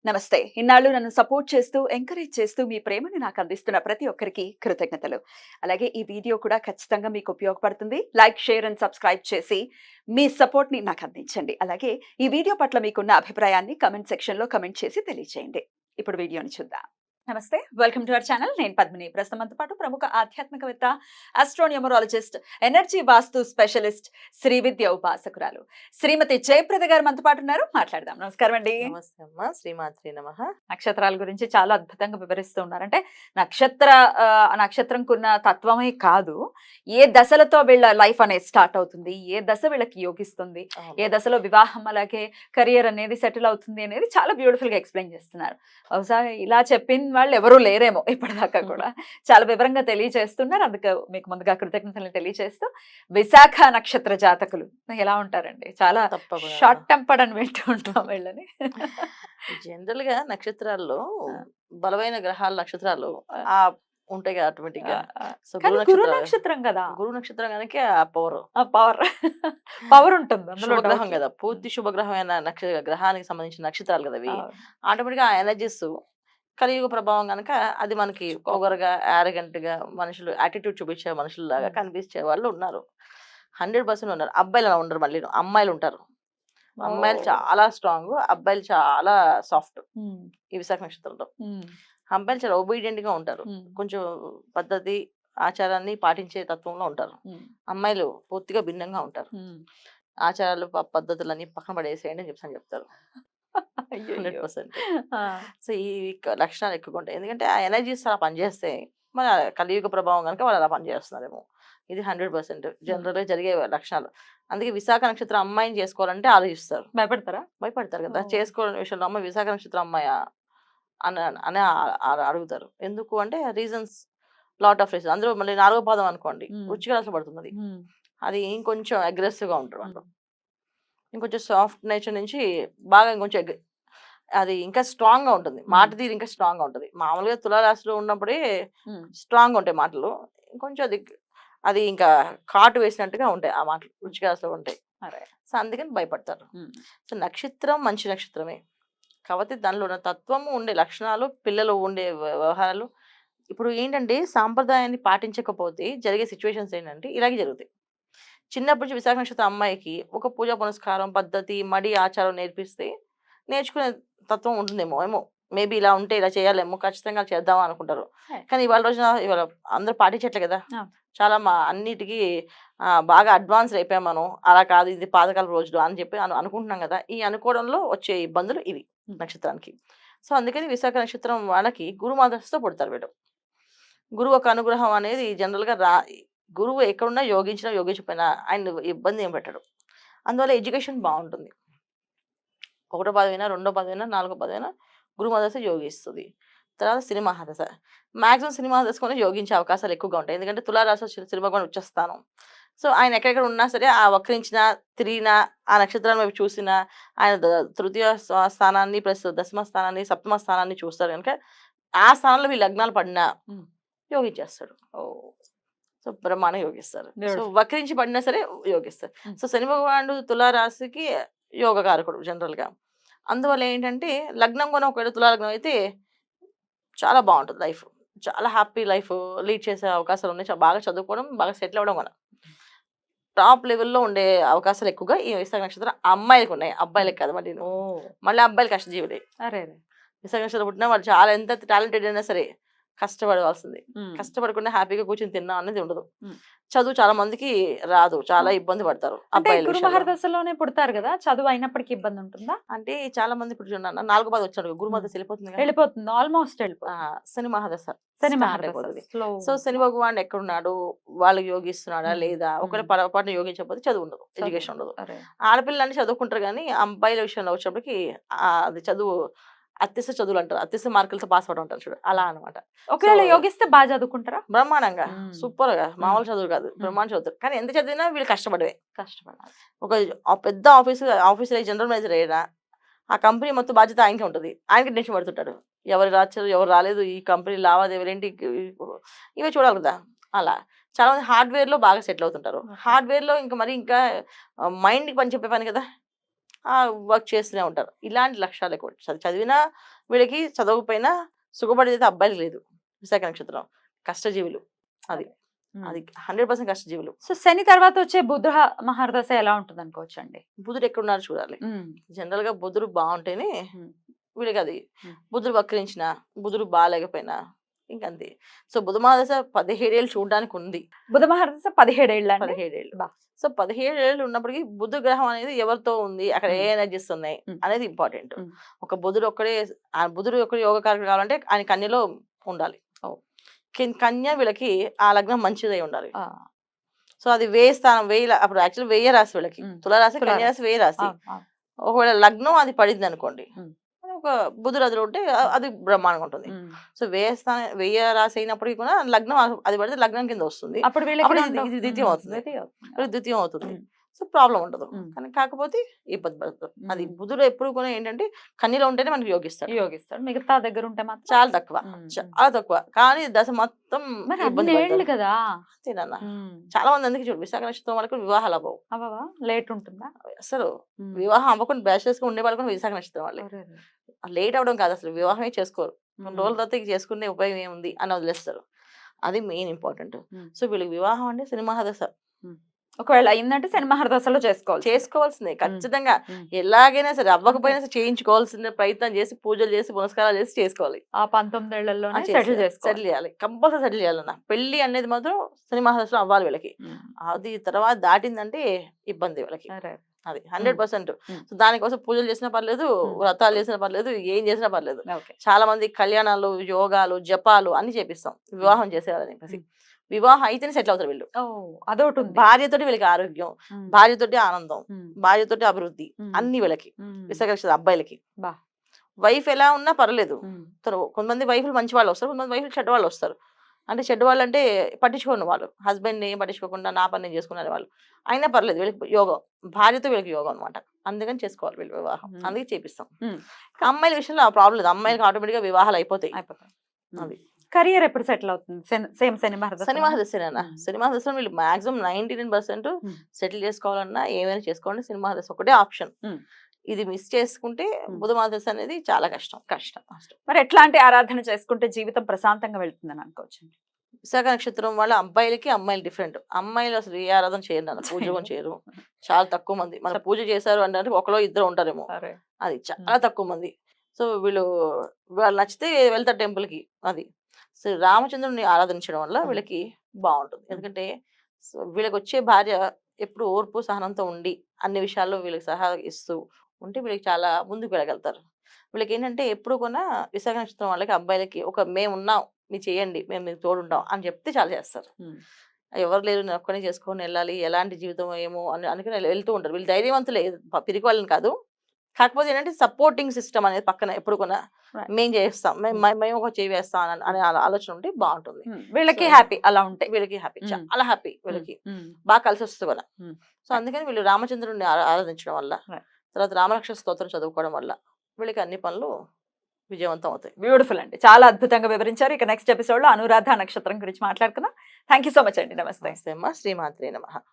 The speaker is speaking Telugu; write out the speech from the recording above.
నమస్తే. ఇన్నాళ్ళు నన్ను సపోర్ట్ చేస్తూ, ఎంకరేజ్ చేస్తూ మీ ప్రేమని నాకు అందిస్తున్న ప్రతి ఒక్కరికి కృతజ్ఞతలు. అలాగే ఈ వీడియో కూడా ఖచ్చితంగా మీకు ఉపయోగపడుతుంది. లైక్, షేర్ అండ్ సబ్స్క్రైబ్ చేసి మీ సపోర్ట్‌ని నాకు అందించండి. అలాగే ఈ వీడియో పట్ల మీకున్న అభిప్రాయాన్ని కామెంట్ సెక్షన్‌లో కామెంట్ చేసి తెలియజేయండి. ఇప్పుడు వీడియోని చూద్దాం. నమస్తే. Welcome to our channel. నేను పద్మిని. ప్రస్తుతం మనతో పాటు ప్రముఖ ఆధ్యాత్మికవేత్త, ఆస్ట్రోన్యూమరాలజిస్ట్, ఎనర్జీ వాస్తు స్పెషలిస్ట్, శ్రీ విద్య ఉపాసకురాలు శ్రీమతి జయప్రద గారు మనతో పాటు ఉన్నారు. మాట్లాడదాం. నమస్కారం అండి. నమస్తే అమ్మా, శ్రీమాత్రి నమః. నక్షత్రాల గురించి చాలా అద్భుతంగా వివరిస్తూ ఉన్నారు. అంటే నక్షత్రంకున్న తత్వమే కాదు, ఏ దశలతో వీళ్ళ లైఫ్ అనేది స్టార్ట్ అవుతుంది, ఏ దశ వీళ్ళకి యోగిస్తుంది, ఏ దశలో వివాహం అలాగే కెరియర్ అనేది సెటిల్ అవుతుంది అనేది చాలా బ్యూటిఫుల్ గా ఎక్స్ప్లెయిన్ చేస్తున్నారు. బహుశా ఇలా చెప్పిన వాళ్ళు ఎవరూ లేరేమో ఇప్పటిదాకా కూడా. చాలా వివరంగా తెలియజేస్తున్నారు. అందుకే మీకు ముందుగా కృతజ్ఞతలు తెలియజేస్తూ, విశాఖ నక్షత్ర జాతకులు ఎలా ఉంటారండి? చాలా తప్పకుండా. షార్ట్ టెంపర్డ్ అని వింటూ ఉంటాం వీళ్ళని. జనరల్ గా నక్షత్రాల్లో ఆ. బలమైన గ్రహాల నక్షత్రాలు ఆ ఉంటాయి కదా ఆటోమేటిక్ గా. సో కానీ గురు నక్షత్రం కదా, గురు నక్షత్రం కనుక ఆ పవర్ పవర్ పవర్ ఉంటుంది అందులో. శుభగ్రహం కదా, పూర్తి శుభగ్రహమైన గ్రహానికి సంబంధించిన నక్షత్రాలు కదా అవి. ఆటోమేటిక్ గా ఆ ఎనర్జీస్ కలియుగ ప్రభావం కనుక అది మనకి పొగరగా యారగెంట్ గా మనుషులు యాటిట్యూడ్ చూపించే మనుషుల్లాగా కనిపించే వాళ్ళు ఉన్నారు. 100% ఉన్నారు. అబ్బాయిలు అలా ఉండరు, మళ్ళీ అమ్మాయిలు ఉంటారు. అమ్మాయిలు చాలా స్ట్రాంగ్, అబ్బాయిలు చాలా సాఫ్ట్. ఈ విశాఖ నక్షత్రంలో అబ్బాయిలు చాలా ఒబీడియంట్ గా ఉంటారు. కొంచెం పద్ధతి ఆచారాన్ని పాటించే తత్వంలో ఉంటారు. అమ్మాయిలు పూర్తిగా భిన్నంగా ఉంటారు. ఆచారాలు పద్ధతులన్నీ పక్కన పడేసేయండి అని చెప్తారు 100%. సో ఈ లక్షణాలు ఎక్కువగా ఉంటాయి. ఎందుకంటే ఆ ఎనర్జీస్ అలా పనిచేస్తాయి. మన కలియుగ ప్రభావం కనుక వాళ్ళు అలా పనిచేస్తున్నారేమో. ఇది 100% జనరల్ గా జరిగే లక్షణాలు. అందుకే విశాఖ నక్షత్రం అమ్మాయిని చేసుకోవాలంటే ఆలోచిస్తారు. భయపడతారు కదా చేసుకోవడం విషయంలో. అమ్మాయి విశాఖ నక్షత్రం అమ్మాయా అని అని అడుగుతారు. ఎందుకు అంటే రీజన్స్, లాట్ ఆఫ్ రీజన్స్. అందులో మళ్ళీ 4వ పాదం అనుకోండి, వృశ్చిక రాశిలో పడుతుంది. అది ఇంకొంచెం అగ్రెసివ్ గా ఉంటారు వాళ్ళు. ఇంకొంచెం సాఫ్ట్ నేచర్ నుంచి బాగా ఇంకొంచెం అది ఇంకా స్ట్రాంగ్ గా ఉంటుంది. మాట తీరు ఇంకా స్ట్రాంగ్ గా ఉంటుంది. మామూలుగా తులారాశిలో ఉన్నప్పుడే స్ట్రాంగ్ గా ఉంటాయి మాటలు. ఇంకొంచెం అది ఇంకా కాటు వేసినట్టుగా ఉంటాయి ఆ మాటలు వృశ్చిక రాశిలో ఉంటాయి. సో అందుకని భయపడతారు. సో నక్షత్రం మంచి నక్షత్రమే, కాబట్టి దానిలో ఉన్న తత్వము ఉండే లక్షణాలు, పిల్లలు ఉండే వ్యవహారాలు. ఇప్పుడు ఏంటంటే సాంప్రదాయాన్ని పాటించకపోతే జరిగే సిచ్యువేషన్స్ ఏంటంటే ఇలాగే జరుగుతాయి. చిన్నప్పటి నుంచి విశాఖ నక్షత్రం అమ్మాయికి ఒక పూజా పునస్కారం పద్ధతి మడి ఆచారం నేర్పిస్తే నేర్చుకునే తత్వం ఉంటుందేమో. మేబీ ఇలా ఉంటే ఇలా చేయాలేమో, ఖచ్చితంగా చేద్దామా అనుకుంటారు. కానీ ఇవాళ అందరూ పాటించట్లే కదా. చాలా అన్నిటికీ బాగా అడ్వాన్స్ అయిపోయాం మనం. అలా కాదు, ఇది పాతకాల రోజులు అని చెప్పి అనుకుంటున్నాం కదా. ఈ అనుకోవడంలో వచ్చే ఇబ్బందులు ఇవి నక్షత్రానికి. సో అందుకని విశాఖ నక్షత్రం వాళ్ళకి గురుమాదర్శతో పుడతారు వీళ్ళు. గురువు ఒక అనుగ్రహం అనేది జనరల్ గా గురువు ఎక్కడున్నా యోగించకపోయినా ఆయన ఇబ్బంది ఏం పెట్టడు. అందువల్ల ఎడ్యుకేషన్ బాగుంటుంది. 1వ పదవైనా 2వ పదవైనా 4వ పదవైనా గురుమదశ యోగిస్తుంది. తర్వాత సినిమా దశ, మాక్సిమం సినిమా దశకొని యోగించే అవకాశాలు ఎక్కువగా ఉంటాయి. ఎందుకంటే తులారాశి సినిమా కూడా వచ్చేస్తాను. సో ఆయన ఎక్కడెక్కడ ఉన్నా సరే ఆ వక్రించినా తిరిగినా ఆ నక్షత్రాన్ని వైపు చూసినా ఆయన తృతీయ స్థానాన్ని ప్లస్ దశమ స్థానాన్ని సప్తమ స్థానాన్ని చూస్తారు కనుక ఆ స్థానంలో మీ లగ్నాలు పడినా యోగించేస్తాడు. సో బ్రహ్మాండం యోగిస్తారు. సో వక్రించి పడినా సరే యోగిస్తారు. సో శని భగవానుడు తులారాశికి యోగకారకుడు జనరల్ గా. అందువల్ల ఏంటంటే లగ్నం కూడా ఒకవేళ తులాలగ్నం అయితే చాలా బాగుంటుంది లైఫ్. చాలా హ్యాపీ లైఫ్ లీడ్ చేసే అవకాశాలు ఉన్నాయి. బాగా చదువుకోవడం, బాగా సెటిల్ అవ్వడం కూడా టాప్ లెవెల్లో ఉండే అవకాశాలు ఎక్కువగా ఈ విశాఖ నక్షత్రం అమ్మాయిలకు ఉన్నాయి. అబ్బాయిలకు కాదు. మళ్ళీ అబ్బాయిలు కష్టజీవులే. విశాఖ నక్షత్రం పుట్టినా వాళ్ళు చాలా ఎంత టాలెంటెడ్ అయినా సరే కష్టపడవలసింది. కష్టపడకుండా హ్యాపీగా కూర్చొని తిన్నా అనేది ఉండదు. చదువు చాలా మందికి రాదు, చాలా ఇబ్బంది పడతారు. దశలోనే పుడతారు కదా, చదువు అయినప్పటికీ ఇబ్బంది ఉంటుందా? అంటే చాలా మంది ఇప్పుడు చూడండి 4వ పాదం వచ్చాడు, గురుమదశ వెళ్ళిపోతుంది ఆల్మోస్ట్ శని మహాదశ అయిపోతుంది. సో శని భగవాన్ ఎక్కడున్నాడు, వాళ్ళు యోగిస్తున్నాడా లేదా, ఒకవేళ పొరపాటున యోగించకపోతే చదువు ఉండదు, ఎడ్యుకేషన్ ఉండదు. ఆడపిల్లలని చదువుకుంటారు కానీ అబ్బాయిల విషయంలో వచ్చేప్పటికి అది చదువు అత్యస చదువులు అంటారు, అత్యస మార్కులతో పాస్ అవడం అంటారు చూడు, అలా అనమాట. ఒకవేళ యోగిస్తే బాగా చదువుకుంటారా? బ్రహ్మాండంగా సూపర్ గా మామూలు చదువు కాదు, బ్రహ్మాండ చదువుతారు. కానీ ఎంత చదివినా వీళ్ళు కష్టపడాలి. ఒక పెద్ద ఆఫీసులో జనరల్ మేనేజర్ అయినా ఆ కంపెనీ మొత్తం బాధ్యత ఆయనకే ఉంటుంది. ఆయనకి టెన్షన్ పడుతుంటాడు, ఎవరు రాచారు ఎవరు రాలేదు, ఈ కంపెనీ లావాదేవీలు ఏంటి, ఇవే చూడాలి కదా. అలా చాలా మంది హార్డ్వేర్ లో బాగా సెటిల్ అవుతుంటారు. హార్డ్వేర్ లో ఇంకా మరి ఇంకా మైండ్ కి పని చెప్పే పని కదా. వర్క్ చేస్తూనే ఉంటారు. ఇలాంటి లక్షణాలు ఎక్కువ. చదివినా వీళ్ళకి చదవకపోయినా సుఖపడేది అయితే అబ్బాయిలకి లేదు. విశాఖ నక్షత్రం కష్టజీవులు. అది అది 100% కష్టజీవులు. సో శని తర్వాత వచ్చే బుధ మహర్దశ ఎలా ఉంటుంది అనుకోవచ్చు అండి? బుధుడు ఎక్కడున్నారో చూడాలి. జనరల్ గా బుధుడు బాగుంటేనే వీళ్ళకి అది. బుధుడు వక్రించిన, బుధుడు బాగాలేకపోయినా ఇంకంతే. సో బుధ మహాదశ 17 ఏళ్ళు చూడడానికి ఉంది. బుధ మహర్దశ 17 ఏళ్ళ 17 ఏళ్ళు. సో 17 ఏళ్ళు ఉన్నప్పటికీ బుధ గ్రహం అనేది ఎవరితో ఉంది, అక్కడ ఏ ఎనర్జీస్ ఉన్నాయి అనేది ఇంపార్టెంట్. ఒక బుధుడు ఒక్కడే, ఆ బుధుడు ఒక్కడే యోగకారకుడు కావాలంటే ఆయన కన్యలో ఉండాలి. కన్య వీళ్ళకి ఆ లగ్నం మంచిదై ఉండాలి. సో అది వేయి స్థానం, అప్పుడు యాక్చువల్ వెయ్యి రాశి వీళ్ళకి. తులారాశి, కన్య రాశి వెయ్యి రాశి. ఒకవేళ లగ్నం అది పడింది అనుకోండి, ఒక బుధుడు అది ఉంటే అది బ్రహ్మాండంగా ఉంటుంది. సో వెయ్యి రాశి అయినప్పటికీ కూడా లగ్నం అది పడితే లగ్నం కింద వస్తుంది. అప్పుడు ఇది ద్వితీయం అవుతుంది. ద్వితీయం అవుతుంది. సో ప్రాబ్లం ఉండదు. కానీ కాకపోతే ఇబ్బంది పడుతుంది. అది బుధుడు ఎప్పుడు కూడా ఏంటంటే కన్యలో ఉంటేనే మనకి యోగిస్తాడు. మిగతా దగ్గర ఉంటే మాత్రం చాలా తక్కువ. కానీ దశ మొత్తం ఇబ్బంది కదా. అంతేనన్నా. చాలా మంది అందుకే చూడు విశాఖ నక్షత్రం వాళ్ళకి వివాహాలు అవ్వవా, లేట్ ఉంటుందా అసలు? వివాహం అవ్వకుండా బ్యాచిలర్స్ గా ఉండే వాళ్ళు కూడా విశాఖ నక్షత్రం వాళ్ళే. లేట్ అవడం కాదు, అసలు వివాహమే చేసుకోరు. 2 రోజుల తర్వాత చేసుకునే ఉపయోగం ఏముంది అని వదిలేస్తారు. అది మెయిన్ ఇంపార్టెంట్. సో వీళ్ళకి వివాహం అంటే సినిమా దశ. ఒకవేళ అయిందంటే శని మహర్దశలో చేసుకోవాల్సిందే ఖచ్చితంగా. ఎలాగైనా సరే అవ్వకపోయినా సరే చేయించుకోవాల్సిన ప్రయత్నం చేసి, పూజలు చేసి, పునస్కారాలు చేసి చేసుకోవాలి. ఆ 19 ఏళ్లలో సెటిల్ చేయాలి. కంపల్సరీ సెటిల్ చేయాలన్న. పెళ్లి అనేది మాత్రం శని మహర్దశలో అవ్వాలి వీళ్ళకి. అది తర్వాత దాటిందంటే ఇబ్బంది వీళ్ళకి. అది 100%. సో దానికోసం పూజలు చేసినా పర్లేదు, వ్రతాలు చేసినా పర్లేదు, ఏం చేసినా పర్లేదు. చాలా మంది కళ్యాణాలు, యోగాలు, జపాలు అన్ని చేపిస్తాం వివాహం చేసేవాళ్ళని చెప్పేసి. వివాహం అయితేనే సెటిల్ అవుతారు వీళ్ళు. అదొకటి. భార్యతోటి వీళ్ళకి ఆరోగ్యం, భార్యతోటి ఆనందం, భార్యతోటి అభివృద్ధి అన్ని వీళ్ళకి. విశాఖ అబ్బాయిలకి వైఫ్ ఎలా ఉన్నా పర్లేదు. కొంతమంది వైఫ్లు మంచి వాళ్ళు వస్తారు, కొంతమంది వైఫ్లు చెడ్డ వాళ్ళు వస్తారు. అంటే చెడ్డ వాళ్ళు అంటే పట్టించుకోండి వాళ్ళు, హస్బెండ్ ఏం పట్టించుకోకుండా నా పని నేను చేసుకునే వాళ్ళు. అయినా పర్లేదు వీళ్ళకి యోగం, భార్యతో వీళ్ళకి యోగం అనమాట. అందుకని చేసుకోవాలి వీళ్ళు వివాహం. అందుకే చేపిస్తాం. అమ్మాయిల విషయంలో ఆ ప్రాబ్లం లేదు. అమ్మాయిలకి ఆటోమేటిక్ గా వివాహాలు అయిపోతాయి. అది కెరియర్ ఎప్పుడు సెటిల్ అవుతుంది? సేమ్ శని మహర్దశేనా. శని మహర్దశలో వీళ్ళు మాక్సిమం 99% సెటిల్ చేసుకోవాలన్నా ఏమైనా చేసుకోవాలంటే సినిమా దశ ఒకటే ఆప్షన్. ఇది మిస్ చేసుకుంటే బుధ మహర్దశ అనేది చాలా కష్టం. మరి ఎట్లాంటి ఆరాధన చేసుకుంటే జీవితం ప్రశాంతంగా వెళ్తుందని అనుకోవచ్చు? విశాఖ నక్షత్రం వాళ్ళ అబ్బాయిలకి అమ్మాయిలు డిఫరెంట్. అమ్మాయిలు అసలు ఏ ఆరాధన చేయరు నాన్న, పూజ చేయరు. చాలా తక్కువ మంది. మన పూజ చేశారు అంటే ఒకలో ఇద్దరు ఉంటారేమో, అది చాలా తక్కువ మంది. సో వాళ్ళు నచ్చితే వెళ్తారు టెంపుల్ కి. అది సో రామచంద్రుని ఆరాధించడం వల్ల వీళ్ళకి బాగుంటుంది. ఎందుకంటే వీళ్ళకి వచ్చే భార్య ఎప్పుడు ఓర్పు సహనంతో ఉండి అన్ని విషయాల్లో వీళ్ళకి సలహా ఇస్తూ ఉంటే వీళ్ళకి చాలా ముందుకు వెళ్ళగలుగుతారు. వీళ్ళకి ఏంటంటే ఎప్పుడు కూడా విశాఖ నక్షత్రం వాళ్ళకి అబ్బాయిలకి ఒక మేము ఉన్నాం, మీరు చేయండి, మేము మీకు తోడుంటాం అని చెప్తే చాలా చేస్తారు. ఎవరు లేరు, నేను ఒక్కనే చేసుకొని వెళ్ళాలి, ఎలాంటి జీవితం ఏమో అని అనుకుని వెళ్తూ ఉంటారు. వీళ్ళు ధైర్యవంతులే, పిరికి వాళ్ళని కాదు. కాకపోతే ఏంటంటే సపోర్టింగ్ సిస్టమ్ అనేది పక్కన ఎప్పుడు కూడా మేము చేస్తాం, మేము ఒక చేయి వేస్తాం అనే ఆలోచన ఉంటే బాగుంటుంది. వీళ్ళకి హ్యాపీ అలా ఉంటే, వీళ్ళకి హ్యాపీ, చాలా హ్యాపీ. వీళ్ళకి బాగా కలిసి వస్తుంది కూడా. సో అందుకని వీళ్ళు రామచంద్రుడిని ఆరాధించడం వల్ల, తర్వాత రామలక్ష్మణ స్తోత్రం చదువుకోవడం వల్ల వీళ్ళకి అన్ని పనులు విజయవంతం అవుతాయి. బ్యూటిఫుల్ అండి, చాలా అద్భుతంగా వివరించారు. ఇక నెక్స్ట్ ఎపిసోడ్ లో అనురాధ నక్షత్రం గురించి మాట్లాడుకుందాం. థ్యాంక్ యూ సో మచ్ అండి. నమస్తే. అమ్మా. శ్రీమాత్రే నమః.